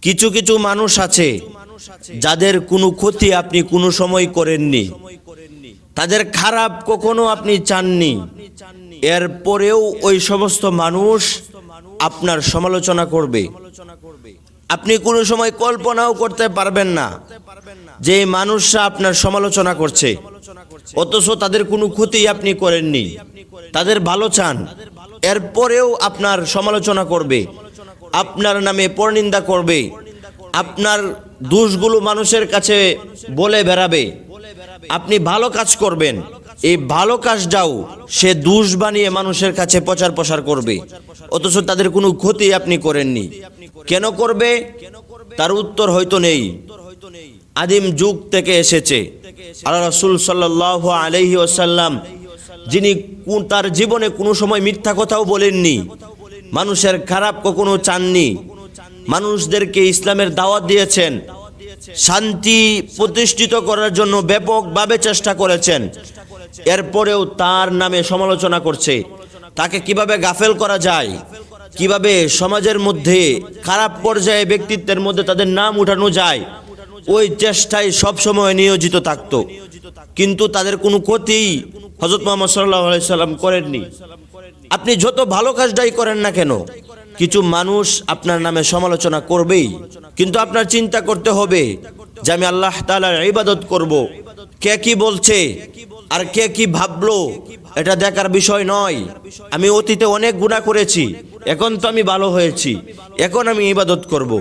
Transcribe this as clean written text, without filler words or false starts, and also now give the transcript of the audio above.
কিছু কিছু মানুষ আছে যাদের কোনো ক্ষতি আপনি কোনো সময় করেননি, তাদের খারাপ কখনো আপনি চাননি, এরপরেও ওই সমস্ত মানুষ আপনার সমালোচনা করবে। আপনি কোনো সময় কল্পনাও করতে পারবেন না যে মানুষরা আপনার সমালোচনা করছে, অথচ তাদের কোনো ক্ষতি আপনি করেননি, তাদের ভালো চান, এরপরেও আপনার সমালোচনা করবে, আপনার নামে পরনিন্দা করবে, আপনার দোষগুলো মানুষের কাছে বলে বেড়াবে। আপনি ভালো কাজ করবেন, এই ভালো কাজটাও সে দোষ বানিয়ে মানুষের কাছে প্রচার প্রসার করবে, অথচ তাদের কোনো ক্ষতি আপনি করেননি। কেন করবে? তার উত্তর হয়তো নেই। আদিম যুগ থেকে এসেছে। আল্লাহ রাসূল সাল্লাল্লাহু আলাইহি ওয়াসাল্লাম, যিনি তার জীবনে কোনো সময় মিথ্যা কথাও বলেননি, মানুষের খারাপ কখনো চাননি, মানুষদেরকে ইসলামের দাওয়াত দিয়েছেন, শান্তি প্রতিষ্ঠিত করার জন্য ব্যাপকভাবে চেষ্টা করেছেন, এরপরেও তার নামে সমালোচনা করছে। তাকে কিভাবে গাফেল করা যায়, কিভাবে সমাজের মধ্যে খারাপ পর্যায়ে ব্যক্তিত্বের মধ্যে তাদের নাম উঠানো যায়, ওই চেষ্টায় সবসময় নিয়োজিত থাকতো। কিন্তু তাদের কোনো ক্ষতি হযরত মুহাম্মদ সাল্লাল্লাহু আলাইহি সাল্লাম করেননি। আপনি যত ভালো কাজটাই করেন না কেন, কিছু মানুষ আপনার নামে সমালোচনা করবেই। কিন্তু আপনার চিন্তা করতে হবে যে আমি আল্লাহ তাআলার ইবাদত করব। কে কি বলছে আর কে কি ভাবলো এটা দেখার বিষয় নয়। আমি অতীতে অনেক গুনাহ করেছি, এখন তো আমি ভালো হয়েছি, এখন আমি ইবাদত করব।